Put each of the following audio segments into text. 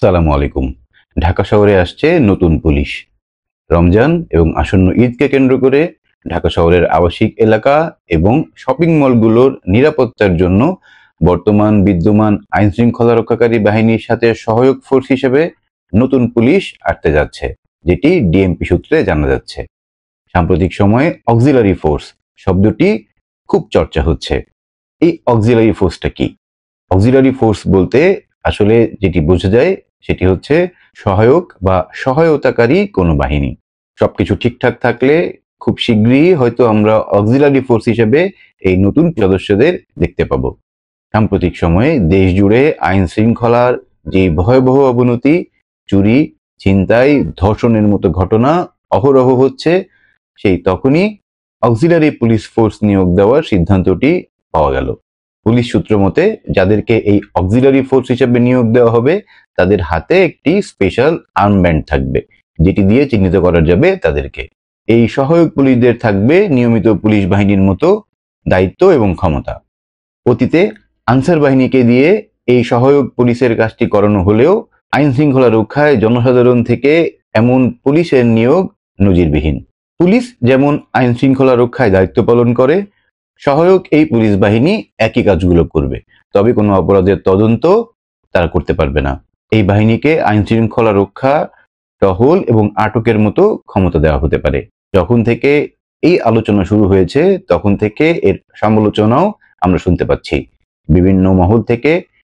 আসসালামু আলাইকুম। ঢাকা শহরে আসছে নতুন পুলিশ। রমজান এবং আসন্ন ঈদকে কেন্দ্র করে ঢাকা শহরের আবাসিক এলাকা এবং শপিং মলগুলোর নিরাপত্তার জন্য বর্তমান বিদ্যমান আইন শৃঙ্খলা রক্ষাকারী বাহিনীর সাথে সহায়ক ফোর্স হিসেবে নতুন পুলিশ আসতে যাচ্ছে, যেটি ডিএমপি সূত্রে জানা যাচ্ছে। সাম্প্রতিক সময়ে অক্সিলারি ফোর্স শব্দটি খুব চর্চা হচ্ছে। এই অক্সিলারি ফোর্সটা কি? অক্সিলারি ফোর্স বলতে আসলে যেটি বোঝা যায় সেটি হচ্ছে সহায়ক বা সহায়তাকারী কোনো বাহিনী। সবকিছু ঠিকঠাক থাকলে খুব শীঘ্রই হয়তো আমরা অক্সিলারি ফোর্স হিসেবে এই নতুন সদস্যদের দেখতে পাবো। সাম্প্রতিক সময়ে দেশ জুড়ে আইন শৃঙ্খলার যে ভয়াবহ অবনতি, চুরি, ছিনতাই, ধর্ষণের মতো ঘটনা অহরহ হচ্ছে, সেই তখনই অক্সিলারি পুলিশ ফোর্স নিয়োগ দেওয়ার সিদ্ধান্তটি পাওয়া গেল। পুলিশ সূত্র মতে যাদেরকে এই অক্সিলারি ফোর্স হিসেবে নিয়োগ দেওয়া হবে তাদের হাতে একটি স্পেশাল আর্মব্যান্ড থাকবে, যেটি দিয়ে চিহ্নিত করা যাবে তাদেরকে। এই সহায়ক পুলিশদের থাকবে নিয়মিত পুলিশ বাহিনীর মতো দায়িত্ব এবং ক্ষমতা। অতীতে আনসার বাহিনীকে দিয়ে এই সহায়ক পুলিশের কাজটি করানো হলেও আইন শৃঙ্খলা রক্ষায় জনসাধারণ থেকে এমন পুলিশের নিয়োগ নজিরবিহীন। পুলিশ যেমন আইন শৃঙ্খলা রক্ষায় দায়িত্ব পালন করে, সহায়ক এই পুলিশ বাহিনী একই কাজগুলো করবে, তবে কোনো অপরাধের তদন্ত তারা করতে পারবে না। এই বাহিনীকে আইন শৃঙ্খলা রক্ষা, টহল এবং আটকের মতো ক্ষমতা দেওয়া হতে পারে। যখন থেকে এই আলোচনা শুরু হয়েছে তখন থেকে এর সমালোচনাও আমরা শুনতে পাচ্ছি। বিভিন্ন মহল থেকে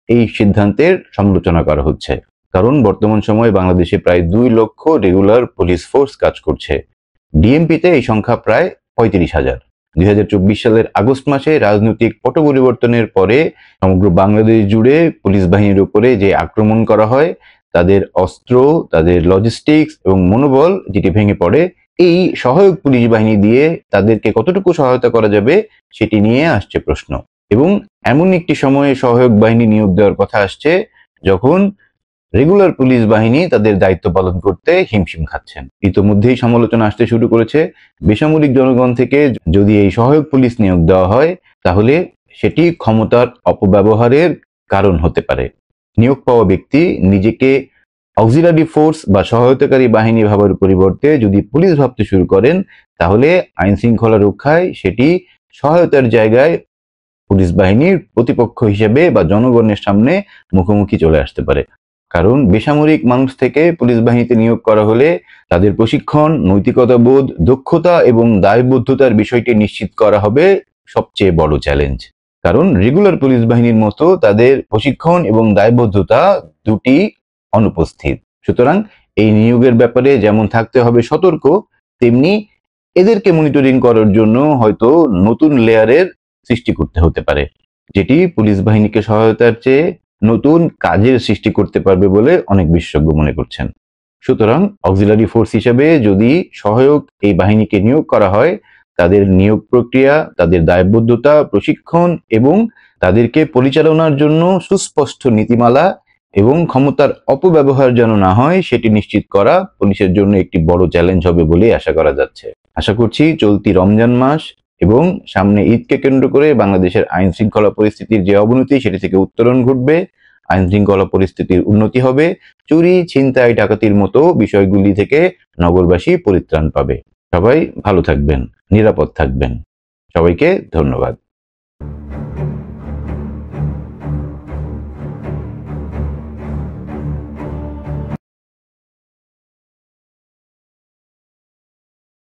এই সিদ্ধান্তের সমালোচনা করা হচ্ছে, কারণ বর্তমান সময়ে বাংলাদেশে প্রায় 2 লক্ষ রেগুলার পুলিশ ফোর্স কাজ করছে। ডিএমপিতে এই সংখ্যা প্রায় 35,000। 2024 সালের আগস্ট মাসে রাজনৈতিক পট পরিবর্তনের পরে সমগ্র বাংলাদেশ জুড়ে পুলিশ বাহিনীর উপরে যে আক্রমণ করা হয়, তাদের অস্ত্র, তাদের লজিস্টিক্স এবং মনোবল যেটি ভেঙে পড়ে, এই সহায়ক পুলিশ বাহিনী দিয়ে তাদেরকে কতটুকু সহায়তা করা যাবে সেটি নিয়ে আসছে প্রশ্ন। এবং এমন একটি সময়ে সহায়ক বাহিনী নিয়োগ দেওয়ার কথা আসছে যখন রেগুলার পুলিশ বাহিনী তাদের দায়িত্ব পালন করতে হিমশিম খাচ্ছেন। ইতোমধ্যেই সমালোচনা আসতে শুরু করেছে বেসামরিক জনগণ থেকে। যদি এই সহায়ক পুলিশ নিয়োগ দেওয়া হয় তাহলে সেটি ক্ষমতার অপব্যবহারের কারণ হতে পারে। নিয়োগ পাওয়া ব্যক্তি নিজেকে অক্সিলারি ফোর্স বা সহায়তাকারী বাহিনী ভাবার পরিবর্তে যদি পুলিশ ভাবতে শুরু করেন তাহলে আইন শৃঙ্খলা রক্ষায় সেটি সহায়তার জায়গায় পুলিশ বাহিনীর প্রতিপক্ষ হিসেবে বা জনগণের সামনে মুখোমুখি চলে আসতে পারে। কারণ বেসামরিক মানুষ থেকে পুলিশ বাহিনীতে নিয়োগ করা হলে তাদের প্রশিক্ষণ, নৈতিকতাবোধ, দক্ষতা এবং দায়বদ্ধতার বিষয়টি নিশ্চিত করা হবে সবচেয়ে বড় চ্যালেঞ্জ। কারণ রেগুলার পুলিশ বাহিনীর মতো তাদের প্রশিক্ষণ এবং দায়বদ্ধতা দুটি অনুপস্থিত। সুতরাং এই নিয়োগের ব্যাপারে যেমন থাকতে হবে সতর্ক, তেমনি এদেরকে মনিটরিং করার জন্য হয়তো নতুন লেয়ারের সৃষ্টি করতে হতে পারে, যেটি পুলিশ বাহিনীকে সহায়তার চেয়ে নতুন কাজের সৃষ্টি করতে পারবে বলে অনেক বিশেষজ্ঞ মনে করছেন। সুতরাং অক্সিলারি ফোর্স হিসেবে যদি সহায়ক এই বাহিনীকে নিয়োগ করা হয়, তাদের নিয়োগ প্রক্রিয়া, তাদের দায়বদ্ধতা, প্রশিক্ষণ এবং তাদেরকে পরিচালনার জন্য সুস্পষ্ট নীতিমালা এবং ক্ষমতার অপব্যবহার যেন না হয় সেটি নিশ্চিত করা পুলিশের জন্য একটি বড় চ্যালেঞ্জ হবে বলে আশা করা যাচ্ছে। আশা করছি চলতি রমজান মাস এবং সামনে ঈদকে কেন্দ্র করে বাংলাদেশের আইন শৃঙ্খলা পরিস্থিতির যে অবনতি সেটি থেকে উত্তরণ ঘটবে, আইন শৃঙ্খলা পরিস্থিতির উন্নতি হবে, চুরি, ছিনতাই, ডাকাতির মতো বিষয়গুলি থেকে নগরবাসী পরিত্রাণ পাবে। সবাই ভালো থাকবেন, নিরাপদ থাকবেন। সবাইকে ধন্যবাদ।